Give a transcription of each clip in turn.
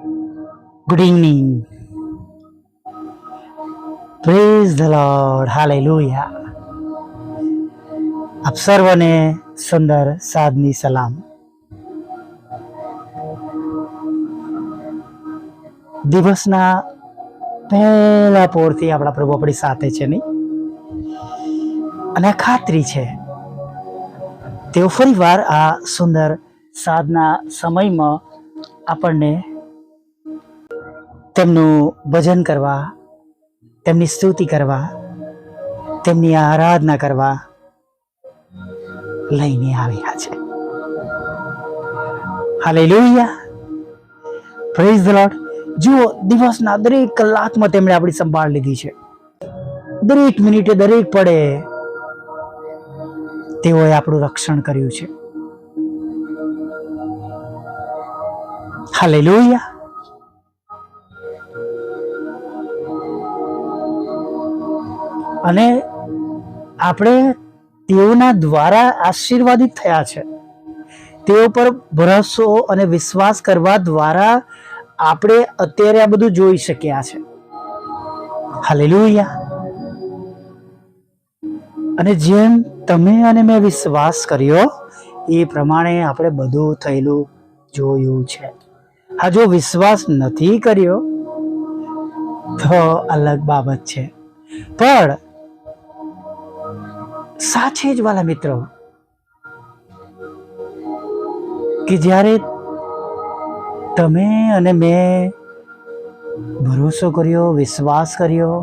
Good evening. Praise the lord. Hallelujah. આપ સર્વને સુંદર સાદની સલામ. દિવસના પહેલા પોરથી આપણા પ્રભુ આપણી સાથે છે નહીં, અને આ ખાતરી છે તેઓ ફરીવાર આ સુંદર સાધના સમયમાં આપણને તેમનું ભજન કરવા, તેમની સ્તુતિ કરવા, તેમની આરાધના કરવા લઈને આવ્યા છે. હાલેલુયા. Praise the lord. જુઓ, દિવસના દરેક કલાકમાં તેમણે આપણી સંભાળ લીધી છે. દરેક મિનિટે, દરેક પળે તેઓએ આપણું રક્ષણ કર્યું છે. હાલેલુયા. અને આપણે તેઓના દ્વારા આશીર્વાદિત થયા છે. તેઓ પર ભરોસો અને વિશ્વાસ કરવા દ્વારા આપણે અત્યારે આ બધું જોઈ શક્યા છે. હાલેલુયા. અને જેમ તમે અને મેં વિશ્વાસ કર્યો એ પ્રમાણે આપણે બધું થયેલું જોયું છે. હા, જો વિશ્વાસ નથી કર્યો તો અલગ બાબત છે. પણ સાચે જ વાલા મિત્રો, કે જ્યારે તમે અને મેં ભરોસો કર્યો, વિશ્વાસ કર્યો,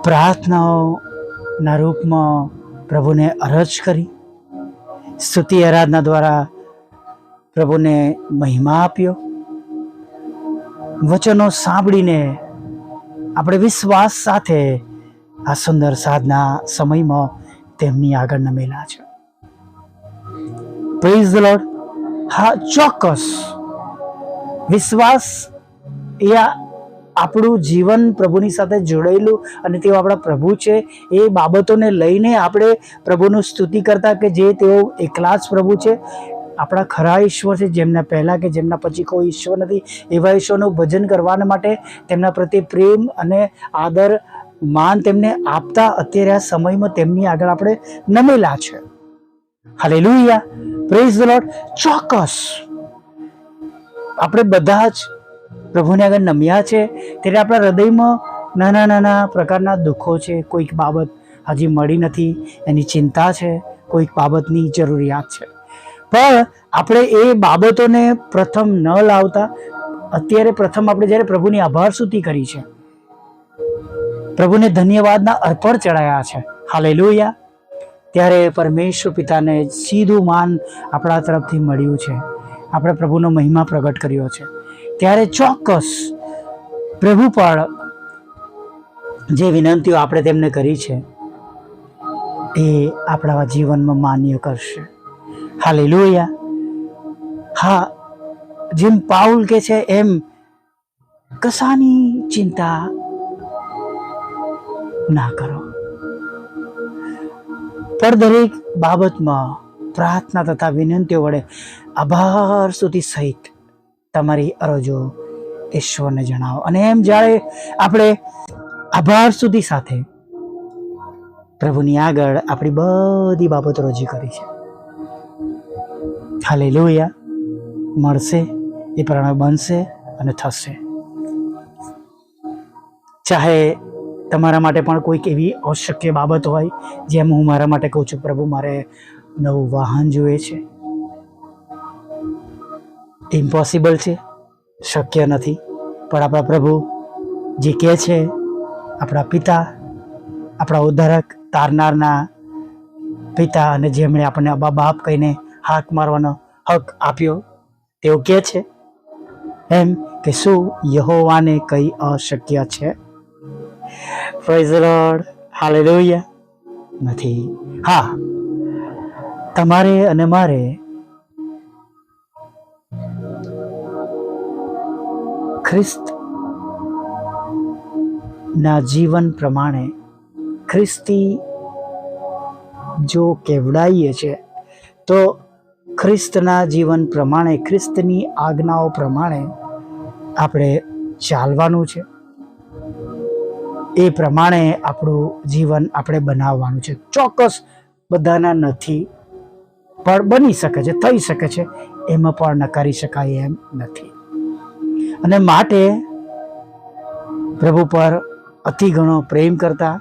પ્રાર્થનાઓના રૂપમાં પ્રભુને અરજ કરી, સ્તુતિ આરાધના દ્વારા પ્રભુને મહિમા આપ્યો, વચનો સાંભળીને આપણે વિશ્વાસ સાથે આ સુંદર સાધના સમયમાં તેમની આગળ નમેલા છે. Praise the lord. હા, ચોક્કસ વિશ્વાસ એ આપણું જીવન પ્રભુની સાથે જોડાયેલું, અને તેઓ આપણા પ્રભુ છે એ બાબતોને લઈને આપણે પ્રભુનું સ્તુતિ કરતા કે જે તેઓ એકલા જ પ્રભુ છે, આપણા ખરા ઈશ્વર છે, જેમના પહેલાં કે જેમના પછી કોઈ ઈશ્વર નથી, એવા ઈશ્વરનું ભજન કરવાના માટે તેમના પ્રત્યે પ્રેમ અને આદર માન તેમને આપતા અત્યારે આ સમયમાં તેમની આગળ આપણે નમેલા છે. હાલેલુયા. Praise the lord. ચોક્કસ આપણે બધા જ પ્રભુની આગળ નમ્યા છે ત્યારે આપણા હૃદયમાં નાના નાના પ્રકારના દુઃખો છે. કોઈક બાબત હજી મળી નથી એની ચિંતા છે, કોઈક બાબતની જરૂરિયાત છે. પણ આપણે એ બાબતોને પ્રથમ ન લાવતા અત્યારે પ્રથમ આપણે જ્યારે પ્રભુની આભાર સ્તુતિ કરી છે, પ્રભુને ધન્યવાદના અર્પણ ચડાયા છે, હાલેલુયા, ત્યારે પરમેશ્વર પિતાને સીધું માન આપણા તરફથી મળ્યું છે. આપણે પ્રભુનો મહિમા પ્રગટ કર્યો છે. ત્યારે ચોક્કસ પ્રભુ પણ જે વિનંતીઓ આપણે તેમને કરી છે એ આપણા જીવનમાં માન્ય કરશે. હાલેલુયા. હા, જેમ પાઉલ કે છે એમ કશાની ચિંતા ના કરો, પણ દરેક બાબતમાં પ્રાર્થના તથા વિનંતીઓ વડે આભાર સ્તુતિ સહિત તમારી અરજો ઈશ્વરને જણાવો. અને એમ જ્યારે આપણે આભાર સ્તુતિ સાથે પ્રભુની આગળ આપણી બધી બાબતો રજૂ કરી છે, હાલેલુયા, મળશે એ પ્રમાણે બનશે અને થશે. ચાહે તમારા માટે પણ કોઈક એવી અશક્ય બાબત હોય, જેમ હું મારા માટે કહું છું, પ્રભુ મારે નવું વાહન જોઈએ છે. ઇમ્પોસિબલ છે, શક્ય નથી, પણ આપણા પ્રભુ જે કહે છે, આપણા પિતા, આપણા ઉદ્ધારક, તારનારના પિતા, અને જેમણે આપણને અબા બાપ કહીને હાક મારવાનો હક આપ્યો, તેઓ કહે છે એમ કે શું યહોવાને કંઈ અશક્ય છે? Praise the lord. હાલેલુયા. નથી. હા, તમારે અને મારે ખ્રિસ્ત ના જીવન પ્રમાણે, ખ્રિસ્તી જો કેવડાવીએ છીએ તો ખ્રિસ્તના જીવન પ્રમાણે, ખ્રિસ્તની આજ્ઞાઓ પ્રમાણે આપણે ચાલવાનું છે. એ પ્રમાણે આપણું જીવન આપણે બનાવવાનું છે. ચોક્કસ બધાના નથી, પણ બની શકે છે, થઈ શકે છે, એમાં પણ નકારી શકાય એમ નથી. અને માટે પ્રભુ પર અતિ ઘણો પ્રેમ કરતા,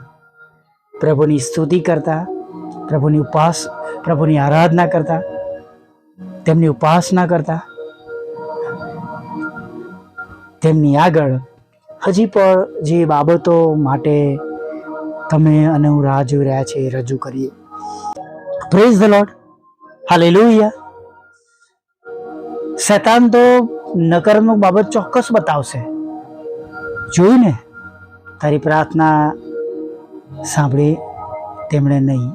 પ્રભુની સ્તુતિ કરતા, પ્રભુની આરાધના કરતા, તેમની ઉપાસના કરતા, તેમની આગળ હજી પણ જે બાબતો માટે તમે અને હું રાહ જોઈ રહ્યા છે એ રજૂ કરીએ. Praise the lord, hallelujah. શૈતાન તો નકારાત્મક બાબત ચોક્કસ બતાવશે. જોયું ને, તારી પ્રાર્થના સાંભળી તેમણે નહીં,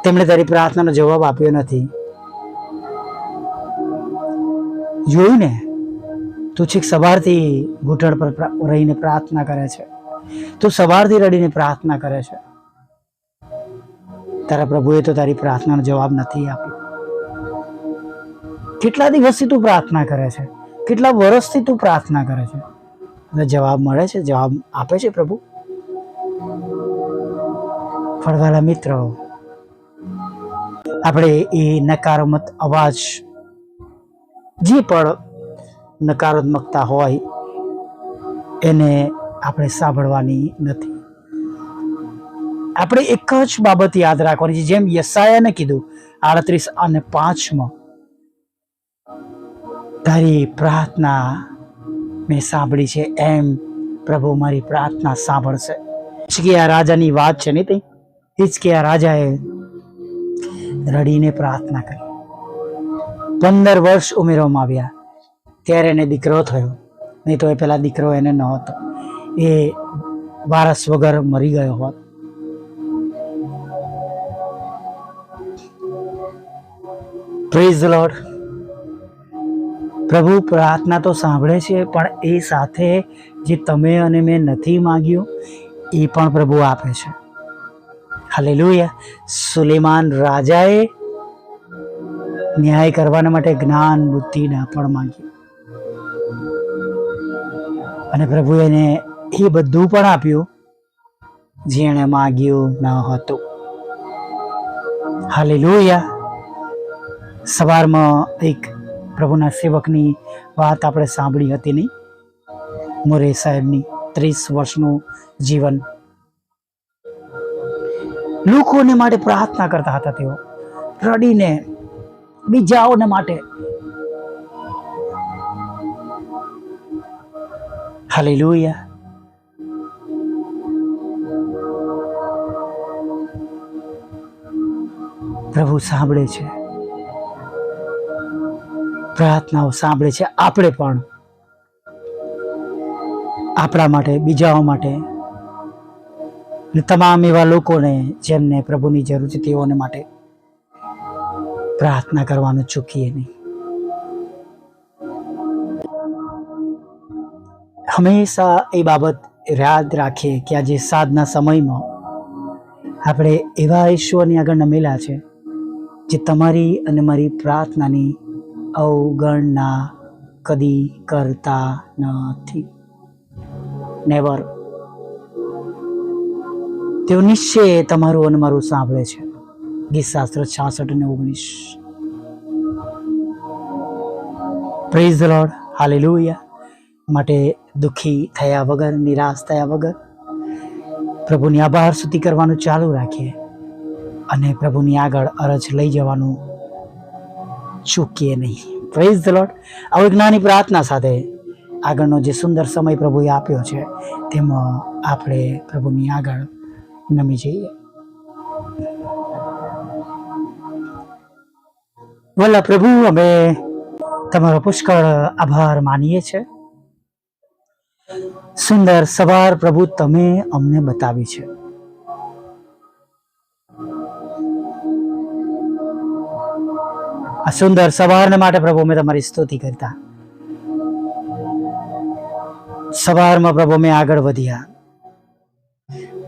તેમણે તારી પ્રાર્થનાનો જવાબ આપ્યો નથી. જોયું ને, તું છેક સવારથી ઘૂંટણ પર રહીને પ્રાર્થના કરે છે, તું સવારથી રડીને પ્રાર્થના કરે છે, તારા પ્રભુએ તો તારી પ્રાર્થનાનો જવાબ નથી આપ્યો. કેટલા દિવસથી તું પ્રાર્થના કરે છે, કેટલા વર્ષથી તું પ્રાર્થના કરે છે, અને જવાબ મળે છે, જવાબ આપે છે પ્રભુ? ફળવાલા મિત્રો, આપણે એ નકારાત્મક અવાજ, જે પણ નકારાત્મકતા હોય, એને આપણે સાંભળવાની નથી. આપણે એક જ બાબત યાદ રાખવાની છે, જેમ યશાયાને કીધું 38:5, તારી પ્રાર્થના મેં સાંભળી છે, એમ પ્રભુ મારી પ્રાર્થના સાંભળશે. હિજકિયા રાજાની વાત છે ને, તે હિજકિયા રાજાએ રડીને પ્રાર્થના કરી. 15 વર્ષ ઉમેરવામાં આવ્યા ત્યારે એને દીકરો થયો, નહીં તો એ પેલા દીકરો એને ન હતો, એ વારસ વગર મરી ગયો હોત. Praise the lord. પ્રભુ પ્રાર્થના તો સાંભળે છે, પણ એ સાથે જે તમે અને મેં નથી માંગ્યું એ પણ પ્રભુ આપે છે. હાલેલુયા. સુલેમાન રાજાએ ન્યાય કરવાના માટે જ્ઞાન બુદ્ધિના પણ માંગ્યું, અને પ્રભુ એને એ બધું પણ આપ્યું જે એણે માંગ્યું ન હતું. હાલેલુયા. સવારમાં એક પ્રભુના સેવકની વાત આપણે સાંભળી હતી નહીં, મોરે સાહેબની 30 વર્ષનું જીવન. લોકોને માટે પ્રાર્થના કરતા હતા તેઓ, રડીને, બીજાઓને માટે. હાલેલુયા. પ્રભુ સાંભળે છે, પ્રાર્થનાઓ સાંભળે છે. આપણે પણ આપણા માટે, બીજાઓ માટે, તમામ એવા લોકોને જેમને પ્રભુની જરૂર છે તેઓને માટે પ્રાર્થના કરવાનું ચૂકીએ નહીં. હંમેશા એ બાબત યાદ રાખીએ કે આજે સાંજના સમયમાં આપણે એવા ઈશ્વરની આગળ નમેલા છે જે તમારી અને મારી પ્રાર્થનાની અવગણના કદી કરતા નથી. નેવર. તેઓ નિશ્ચય તમારું અને મારું સાંભળે છે. ગીતશાસ્ત્ર 66:19. Praise the lord, hallelujah. માટે દુઃખી થયા વગર, નિરાશ થયા વગર પ્રભુની આભાર સ્તુતિ કરવાનું ચાલુ રાખીએ, અને પ્રભુની આગળ અરજ લઈ જવાનું ચૂકીએ નહીં. Praise the lord. આવી જ્ઞાની પ્રાર્થના સાથે આગળનો જે સુંદર સમય પ્રભુએ આપ્યો છે તેમાં આપણે પ્રભુની આગળ નમી જઈએ. વલ્લા પ્રભુ, અમે તમારો પુષ્કળ આભાર માનીએ છીએ. સુંદર સવાર પ્રભુ તમે અમને બતાવી છે. આ સુંદર સવારને માટે પ્રભુ અમે તમારી સ્તુતિ કરતા. સવારમાં પ્રભુ અમે આગળ વધ્યા.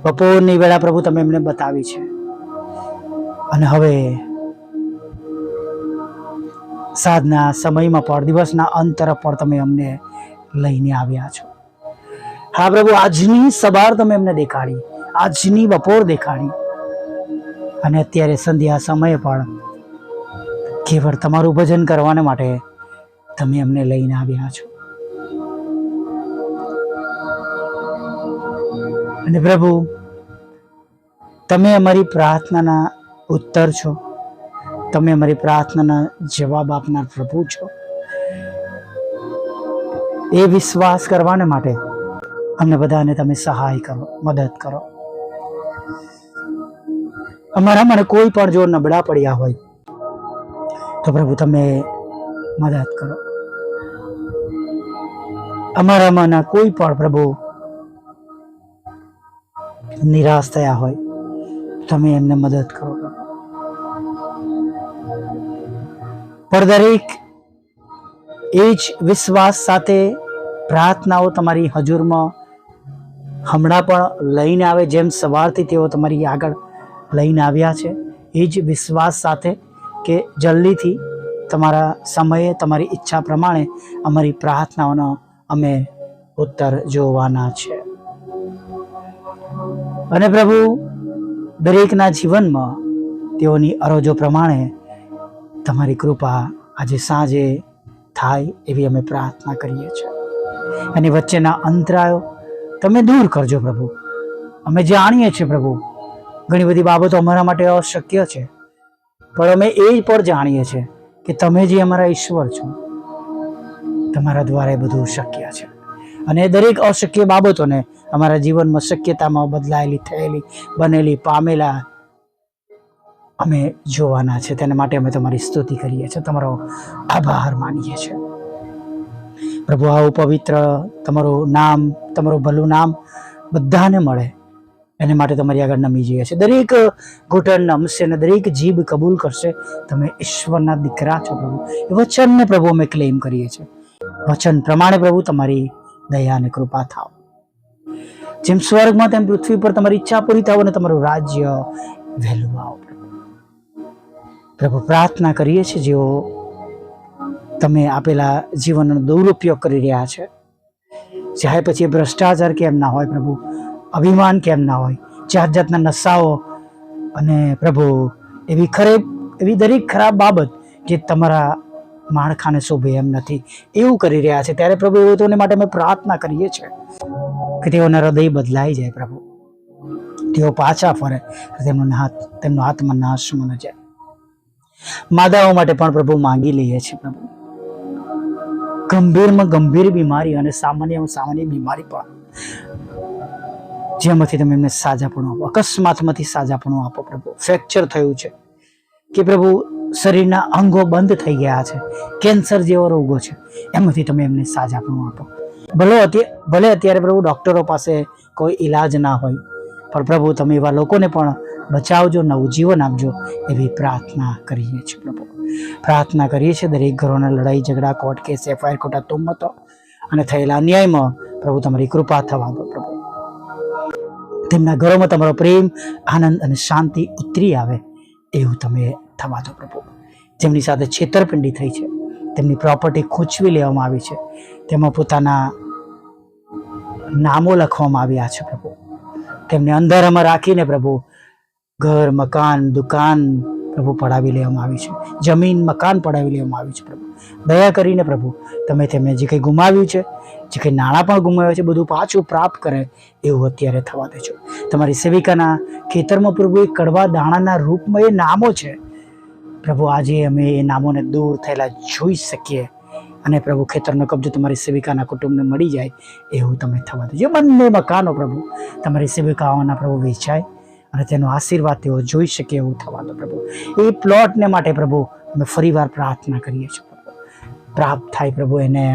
બપોરની વેળા પ્રભુ તમે એમને બતાવી છે. અને હવે સાંજના સમયમાં પણ દિવસના અંત તરફ પણ તમે અમને લઈને આવ્યા છો. હા પ્રભુ, આજની સવાર તમે અમને દેખાડી, આજની બપોર દેખાડી, અને અત્યારે સંધ્યા સમયે પણ કેવળ તમારું ભજન કરવાને માટે તમે અમને લઈને આવ્યા છો. અને પ્રભુ, તમે અમારી પ્રાર્થનાના ઉત્તર છો, તમે અમારી પ્રાર્થનાના જવાબ આપનાર પ્રભુ છો. એ વિશ્વાસ કરવાને માટે અમને બધાને તમે સહાય કરો, મદદ કરો. અમારામાં કોઈ પણ જો નબળા પડ્યા હોય તો પ્રભુ તમે મદદ કરો. અમારામાંના કોઈ પણ પ્રભુ નિરાશ થયા હોય તમે એમને મદદ કરો. પણ દરેક એ જ વિશ્વાસ સાથે પ્રાર્થનાઓ તમારી હજુરમાં હમણાં પણ લઈને આવે, જેમ સવારથી તેઓ તમારી આગળ લઈને આવ્યા છે, એ જ વિશ્વાસ સાથે કે જલ્દીથી તમારા સમયે તમારી ઈચ્છા પ્રમાણે અમારી પ્રાર્થનાઓનો અમે ઉત્તર જોવાના છે. અને પ્રભુ, દરેકના જીવનમાં તેઓની અરજો પ્રમાણે તમારી કૃપા આજે સાંજે થાય એવી અમે પ્રાર્થના કરીએ છીએ. અને વચ્ચેના અંતરાયો તમે દૂર કરજો પ્રભુ. અમે જાણીએ છીએ પ્રભુ, ઘણી બધી બાબતો અમારા માટે અશક્ય છે, પણ અમે એ પણ જાણીએ છીએ કે તમે જે અમારા ઈશ્વર છો, તમારા દ્વારા એ બધું શક્ય છે. અને દરેક અશક્ય બાબતોને અમારા જીવનમાં શક્યતામાં બદલાયેલી, થયેલી, બનેલી, પામેલા અમે જોવાના છે. તેના માટે અમે તમારી સ્તુતિ કરીએ છીએ, તમારો આભાર માનીએ છીએ. પ્રભુ, આવું પવિત્ર તમારું નામ, તમારું ભલું નામ બધાને મળે એને માટે તમારી આગળ નમી જઈએ છીએ. દરેક ઘૂંટણ નમશે અને દરેક જીભ કબૂલ કરશે તમે ઈશ્વરના દીકરા છો પ્રભુ. એ વચનને પ્રભુ અમે ક્લેમ કરીએ છીએ. વચન પ્રમાણે પ્રભુ તમારી દયા અને કૃપા થાવ. જેમ સ્વર્ગમાં તેમ પૃથ્વી પર તમારી ઈચ્છા પૂરી થાવ અને તમારું રાજ્ય વહેલું આવો પ્રભુ. પ્રાર્થના કરીએ છીએ જેઓ તમે આપેલા જીવનનો દુરુપયોગ કરી રહ્યા છે, ચાહે પછી ભ્રષ્ટાચાર કેમ ના હોય પ્રભુ, અભિમાન કેમ ના હોય, જાત જાતના નશાઓ અને પ્રભુ એવી દરેક ખરાબ બાબત જે તમારા માળખાને શોભે એમ નથી, એવું કરી રહ્યા છે, ત્યારે પ્રભુ એઓને માટે અમે પ્રાર્થના કરીએ છીએ કે તેઓના હૃદય બદલાઈ જાય પ્રભુ, તેઓ પાછા ફરે, તેમનો આત્મા નાશમાં ન જાય. માદાઓ માટે પણ પ્રભુ માંગી લઈએ છીએ પ્રભુ. ગંભીરમાં ગંભીર બીમારી અને સામાન્ય બીમારી પણ જેમાંથી તમે એમને સાજાપણું આપો, અકસ્માતમાંથી સાજાપણું આપો પ્રભુ. ફ્રેક્ચર થયું છે કે પ્રભુ શરીરના અંગો બંધ થઈ ગયા છે, કેન્સર જેવા રોગો છે, એમાંથી તમે એમને સાજાપણું આપો. ભલે અત્યારે પ્રભુ ડોક્ટરો પાસે કોઈ ઈલાજ ના હોય, પણ પ્રભુ તમે એવા લોકોને પણ બચાવજો, નવું જીવન આપજો એવી પ્રાર્થના કરીએ છીએ પ્રભુ. પ્રાર્થના કરીએ છીએ દરેક ઘરોના લડાઈ ઝઘડા, કોર્ટ કેસ, એફઆઈઆર, ખોટા તુમ્મતો અને થયેલા અન્યાયમાં પ્રભુ તમારી કૃપા થવા દો પ્રભુ. તેમના ઘરોમાં તમારો પ્રેમ, આનંદ અને શાંતિ ઉતરી આવે એવું તમે થવા દો પ્રભુ. જેમની સાથે છેતરપિંડી થઈ છે, તેમની પ્રોપર્ટી ખૂંચવી લેવામાં આવી છે, તેમાં પોતાના નામો લખવામાં આવ્યા છે પ્રભુ, તેમને અંધારામાં રાખીને પ્રભુ ઘર, મકાન, દુકાન પ્રભુ પડાવી લેવામાં આવી છે, જમીન, મકાન પડાવી લેવામાં આવી છે પ્રભુ. દયા કરીને પ્રભુ તમે તેમને જે કંઈ ગુમાવ્યું છે, જે કંઈ નાણાં પણ ગુમાવ્યા છે, બધું પાછું પ્રાપ્ત કરે એવું અત્યારે થવા દેજો. તમારી સેવિકાના ખેતરમાં પ્રભુ એ કડવા દાણાના રૂપમાં એ નામો છે પ્રભુ, આજે અમે એ નામોને દૂર થયેલા જોઈ શકીએ અને પ્રભુ ખેતરનો કબજો તમારી સેવિકાના કુટુંબને મળી જાય એવું તમે થવા દેજો. બંને મકાનો પ્રભુ તમારી સેવિકાઓના પ્રભુ વેચાય અને તેનો આશીર્વાદ તેઓ જોઈ શકે એવું થવા દો પ્રભુ. એ પ્લોટને માટે પ્રભુ અમે ફરીવાર પ્રાર્થના કરીએ છીએ પ્રભુ, પ્રાપ્ત થાય પ્રભુ, એને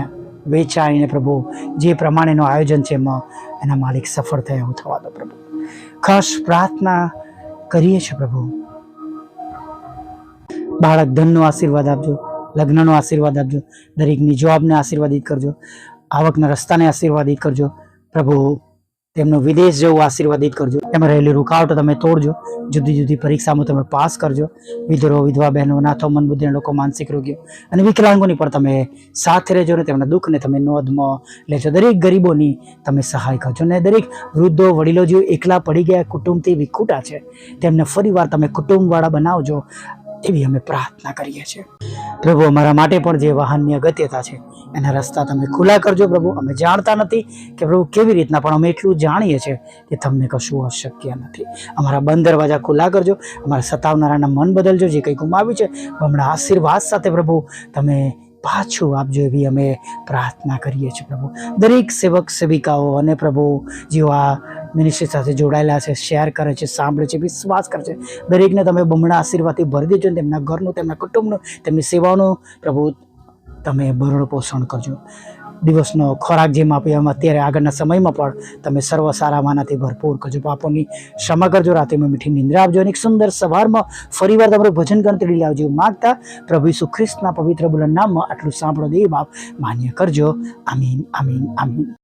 વેચાઈને પ્રભુ જે પ્રમાણેનું આયોજન છે એમાં એના માલિક સફળ થાય એવું થવા દો પ્રભુ. ખાસ પ્રાર્થના કરીએ છીએ પ્રભુ, બાળક ધનનો આશીર્વાદ આપજો, લગ્નનો આશીર્વાદ આપજો, દરેકની જોબને આશીર્વાદિત કરજો, આવકના રસ્તાને આશીર્વાદિત કરજો પ્રભુ. તેમનો વિદેશ જવું આશીર્વાદિત કરજો. એમાં રહેલી રૂકાવટો તમે તોડજો. જુદી જુદી પરીક્ષામાં તમે પાસ કરજો. વિધરો, વિધવા બહેનો, નાથો, મંદબુદ્ધિના લોકો, માનસિક રોગીઓ અને વિકલાંગોની પણ તમે સાથે રહેજો ને તેમના દુઃખને તમે નોંધમાં લેજો. દરેક ગરીબોની તમે સહાય કરજો ને દરેક વૃદ્ધો, વડીલો જે એકલા પડી ગયા, કુટુંબથી વિખૂટા છે, તેમને ફરીવાર તમે કુટુંબવાળા બનાવજો એવી અમે પ્રાર્થના કરીએ છીએ. પ્રભુ, અમારા માટે પણ જે વાહનની અગત્યતા છે એના રસ્તા તમે ખુલ્લા કરજો. પ્રભુ, અમે જાણતા નથી કે પ્રભુ કેવી રીતના, પણ અમે એટલું જાણીએ છીએ કે તમને કશું અશક્ય નથી. અમારા બંધ દરવાજા ખુલ્લા કરજો. અમારા સતાવનારાના મન બદલજો. જે કંઈ ગુમાવ્યું છે બમણા આશીર્વાદ સાથે પ્રભુ તમે પાછું આપજો એવી અમે પ્રાર્થના કરીએ છીએ. પ્રભુ, દરેક સેવક સેવિકાઓ અને પ્રભુ જેઓ આ મિનિસ્ટ્રી સાથે જોડાયેલા છે, શેર કરે છે, સાંભળે છે, વિશ્વાસ કરે છે, દરેકને તમે બમણા આશીર્વાદથી ભરી દેજો. તેમના ઘરનું, તેમના કુટુંબનું, તેમની સેવાઓનું પ્રભુ તમે ભરણ પોષણ કરજો. દિવસનો ખોરાક જેમ આપ્યો એમ અત્યારે આગળના સમયમાં પણ તમે સર્વ સારામાંનાથી ભરપૂર કરજો. પાપોની ક્ષમા કરજો. રાત્રિમાં મીઠી નિંદ્રા આપજો અને એક સુંદર સવારમાં ફરીવાર તમારું ભજન ગણતરી લાવજો માગતા પ્રભુ ઈસુ ખ્રિસ્તના પવિત્ર બોલના નામમાં આટલું સાંભળો દેવ બાપ માન્ય કરજો. આમીન, આમીન, આમીન.